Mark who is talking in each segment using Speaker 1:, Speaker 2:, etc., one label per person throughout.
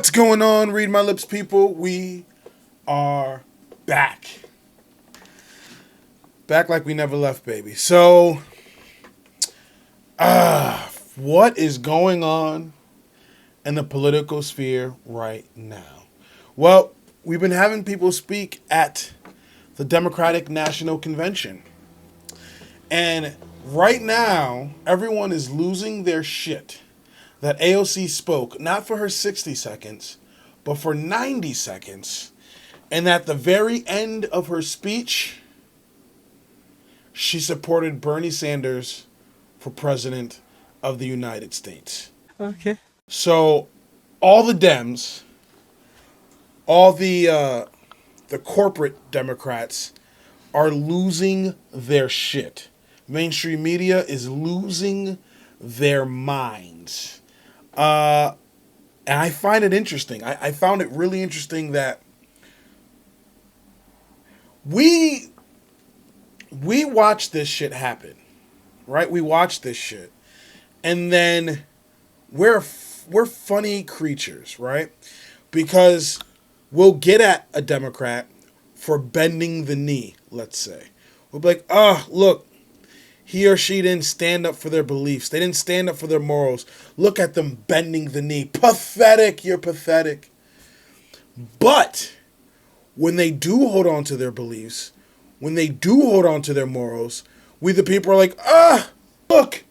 Speaker 1: What's going on, Read My Lips people? We are back. Back like we never left, baby. So, what is going on in the political sphere right now? Well, we've been having people speak at the Democratic National Convention. And right now, everyone is losing their shit that AOC spoke, not for her 60 seconds, but for 90 seconds. And at the very end of her speech, she supported Bernie Sanders for president of the United States.
Speaker 2: Okay.
Speaker 1: So all the Dems, all the corporate Democrats are losing their shit. Mainstream media is losing their minds. And I find it interesting. I found it really interesting that we watch this shit happen, right? We watch this shit, and then we're funny creatures, right? Because we'll get at a Democrat for bending the knee. Let's say we'll be like, "Oh, look, he or she didn't stand up for their beliefs. They didn't stand up for their morals. Look at them bending the knee. Pathetic. You're pathetic." But when they do hold on to their beliefs, when they do hold on to their morals, we the people are like, look,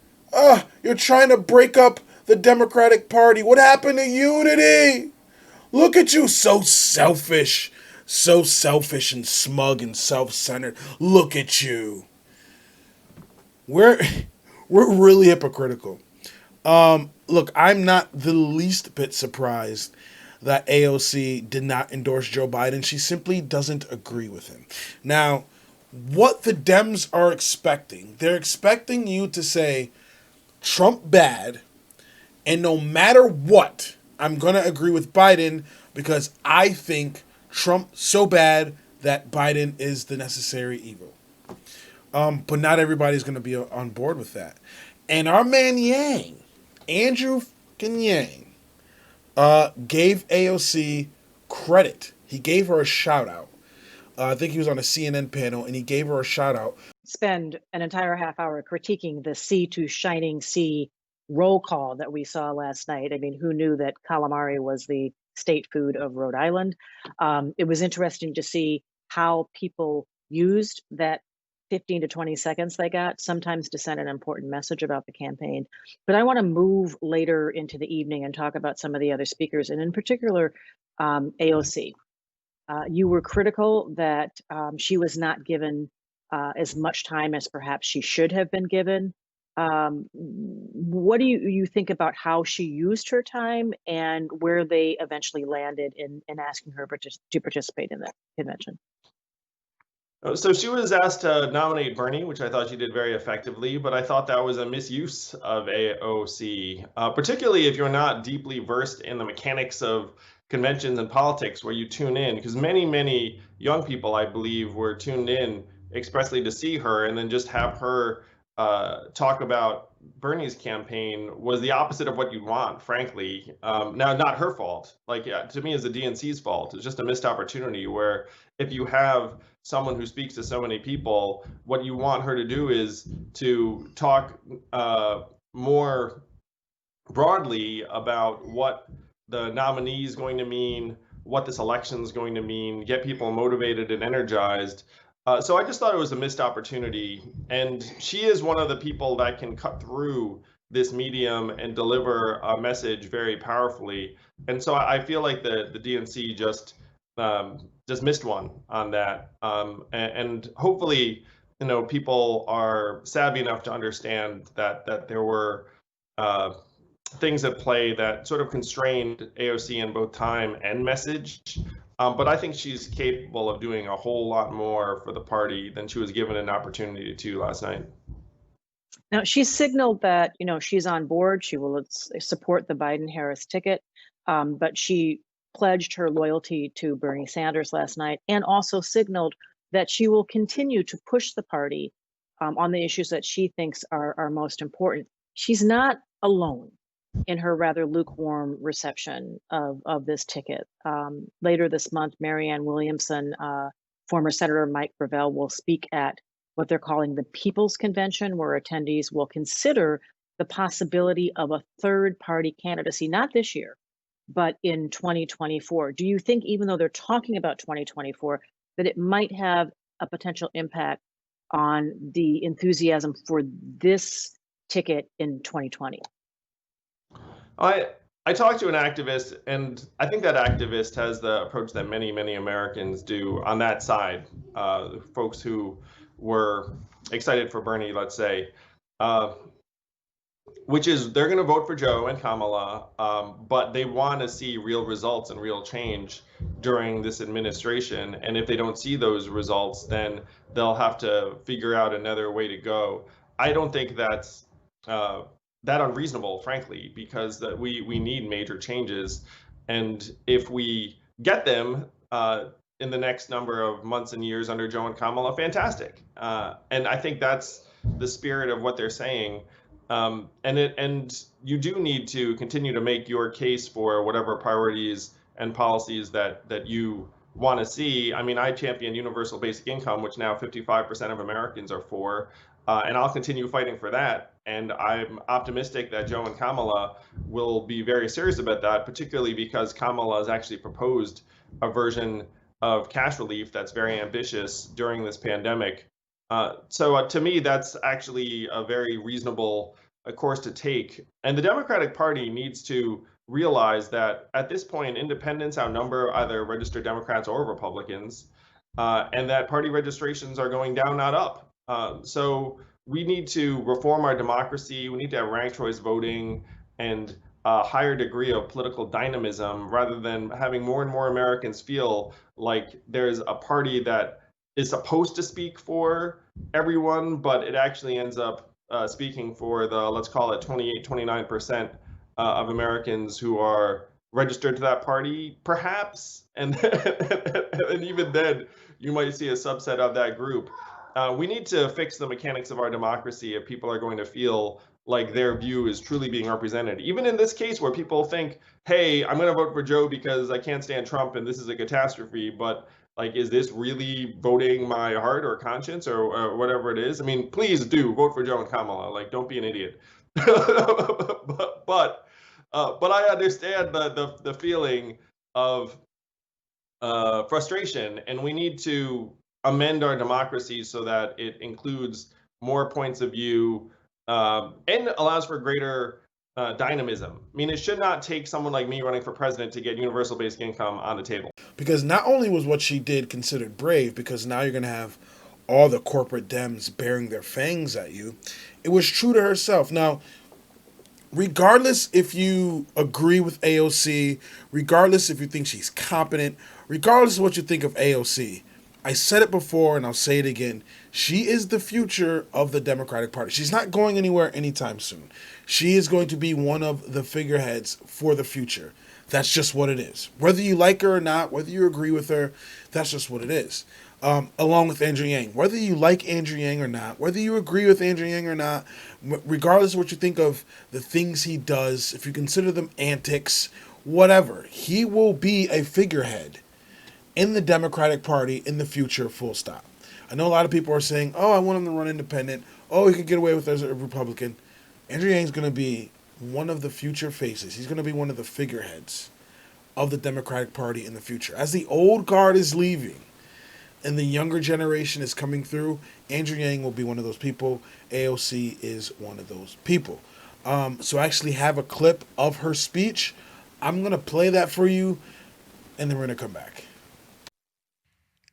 Speaker 1: you're trying to break up the Democratic Party. What happened to unity? Look at you, so selfish and smug and self-centered. Look at you. We're really hypocritical. Look, I'm not the least bit surprised that AOC did not endorse Joe Biden. She simply doesn't agree with him. Now, what the Dems are expecting, they're expecting you to say Trump bad, and no matter what, I'm going to agree with Biden because I think Trump so bad that Biden is the necessary evil. But not everybody's going to be on board with that. And our man Yang, Andrew Yang, gave AOC credit. He gave her a shout out. I think he was on a CNN panel and he gave her a shout out.
Speaker 3: Spend an entire half hour critiquing the sea to shining sea roll call that we saw last night. I mean, who knew that calamari was the state food of Rhode Island? It was interesting to see how people used that 15 to 20 seconds they got, sometimes to send an important message about the campaign. But I want to move later into the evening and talk about some of the other speakers, and in particular, AOC. You were critical that she was not given as much time as perhaps she should have been given. What do you think about how she used her time and where they eventually landed in asking her to participate in that convention?
Speaker 2: So she was asked to nominate Bernie, which I thought she did very effectively, but I thought that was a misuse of AOC, particularly if you're not deeply versed in the mechanics of conventions and politics where you tune in, because many young people, I believe, were tuned in expressly to see her, and then just have her talk about Bernie's campaign was the opposite of what you'd want, frankly. Now, not her fault. Like, yeah, to me, it's the DNC's fault. It's just a missed opportunity where if you have someone who speaks to so many people, what you want her to do is to talk more broadly about what the nominee is going to mean, what this election is going to mean, get people motivated and energized. So I just thought it was a missed opportunity. And she is one of the people that can cut through this medium and deliver a message very powerfully. And so I feel like the DNC just missed one on that. And hopefully, people are savvy enough to understand that there were things at play that sort of constrained AOC in both time and message. But I think she's capable of doing a whole lot more for the party than she was given an opportunity to last night.
Speaker 3: Now, she signaled that, she's on board. She will support the Biden-Harris ticket, but she pledged her loyalty to Bernie Sanders last night, and also signaled that she will continue to push the party on the issues that she thinks are most important. She's not alone. in her rather lukewarm reception of this ticket. Later this month, Marianne Williamson, former Senator Mike Gravel, will speak at what they're calling the People's Convention, where attendees will consider the possibility of a third party candidacy, not this year, but in 2024. Do you think, even though they're talking about 2024, that it might have a potential impact on the enthusiasm for this ticket in 2020?
Speaker 2: I talked to an activist, and I think that activist has the approach that many, many Americans do on that side. Folks who were excited for Bernie, let's say, which is they're going to vote for Joe and Kamala, but they want to see real results and real change during this administration. And if they don't see those results, then they'll have to figure out another way to go. I don't think that's that unreasonable, frankly, because we need major changes. And if we get them in the next number of months and years under Joe and Kamala, fantastic. And I think that's the spirit of what they're saying. And you do need to continue to make your case for whatever priorities and policies that you want to see. I mean, I champion universal basic income, which now 55% of Americans are for, and I'll continue fighting for that. And I'm optimistic that Joe and Kamala will be very serious about that, particularly because Kamala has actually proposed a version of cash relief that's very ambitious during this pandemic. So to me, that's actually a very reasonable course to take. And the Democratic Party needs to realize that at this point, independents outnumber either registered Democrats or Republicans, and that party registrations are going down, not up. So we need to reform our democracy. We need to have ranked choice voting and a higher degree of political dynamism, rather than having more and more Americans feel like there's a party that is supposed to speak for everyone, but it actually ends up speaking for the, let's call it 28, 29% of Americans who are registered to that party, perhaps. And even then, you might see a subset of that group. We need to fix the mechanics of our democracy if people are going to feel like their view is truly being represented. Even in this case where people think, hey, I'm going to vote for Joe because I can't stand Trump and this is a catastrophe, but like, is this really voting my heart or conscience or whatever it is? I mean, please do vote for Joe and Kamala. Like, don't be an idiot. but I understand the feeling of frustration, and we need to amend our democracy so that it includes more points of view and allows for greater dynamism. I mean, it should not take someone like me running for president to get universal basic income on the table.
Speaker 1: Because not only was what she did considered brave, because now you're going to have all the corporate Dems bearing their fangs at you, it was true to herself. Now, regardless if you agree with AOC, regardless if you think she's competent, regardless of what you think of AOC, I said it before and I'll say it again, she is the future of the Democratic Party. She's not going anywhere anytime soon. She is going to be one of the figureheads for the future. That's just what it is. Whether you like her or not, whether you agree with her, that's just what it is. Along with Andrew Yang. Whether you like Andrew Yang or not, whether you agree with Andrew Yang or not, regardless of what you think of the things he does, if you consider them antics, whatever, he will be a figurehead in the Democratic Party in the future, full stop. I know a lot of people are saying, oh, I want him to run independent. Oh, he could get away with as a Republican. Andrew Yang's going to be one of the future faces. He's going to be one of the figureheads of the Democratic Party in the future. As the old guard is leaving and the younger generation is coming through, Andrew Yang will be one of those people. AOC is one of those people. So I actually have a clip of her speech. I'm going to play that for you, and then we're going to come back.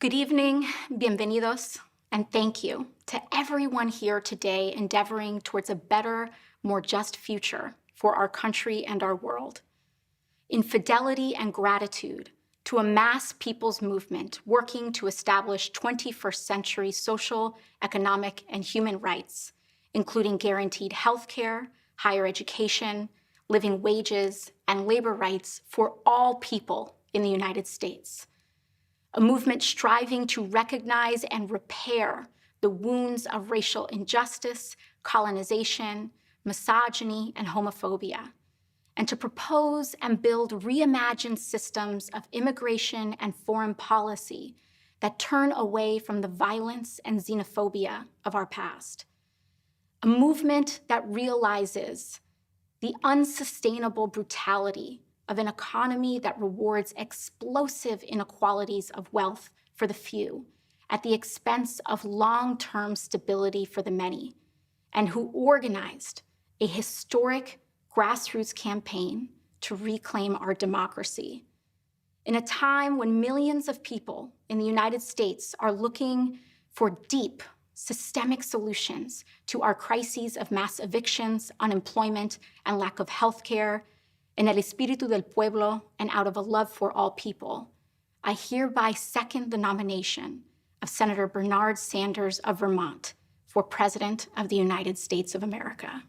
Speaker 4: Good evening, bienvenidos, and thank you to everyone here today endeavoring towards a better, more just future for our country and our world. In fidelity and gratitude to a mass people's movement working to establish 21st century social, economic, and human rights, including guaranteed health care, higher education, living wages, and labor rights for all people in the United States. A movement striving to recognize and repair the wounds of racial injustice, colonization, misogyny, and homophobia. and to propose and build reimagined systems of immigration and foreign policy that turn away from the violence and xenophobia of our past. A movement that realizes the unsustainable brutality of an economy that rewards explosive inequalities of wealth for the few at the expense of long-term stability for the many, and who organized a historic grassroots campaign to reclaim our democracy. In a time when millions of people in the United States are looking for deep, systemic solutions to our crises of mass evictions, unemployment, and lack of health care, en el espíritu del pueblo and out of a love for all people, I hereby second the nomination of Senator Bernard Sanders of Vermont for President of the United States of America.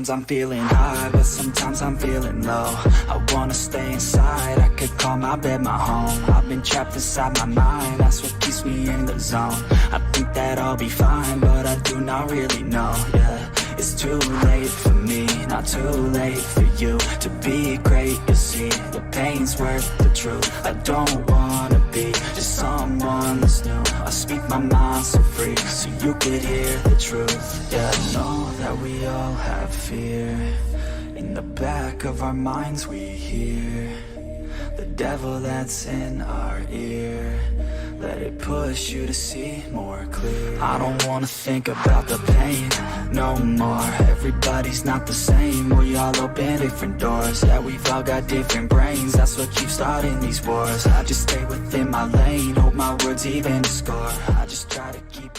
Speaker 5: Sometimes I'm feeling high, but sometimes I'm feeling low. I wanna stay inside, I could call my bed my home. I've been trapped inside my mind, that's what keeps me in the zone. I think that I'll be fine, but I do not really know, yeah. It's too late for me, not too late for you. To be great, you see, the pain's worth the truth. I don't wanna be just someone that's new. I speak my mind so free, so you could hear the truth. Yeah, I know that we all have fear. In the back of our minds we hear the devil that's in our ear. Let it push you to see more clear. I don't wanna think about the pain no more. Everybody's not the same. We all open different doors. Yeah, we've all got different brains. That's what keeps starting these wars. I just stay within my lane, hope my words even score. I just try to keep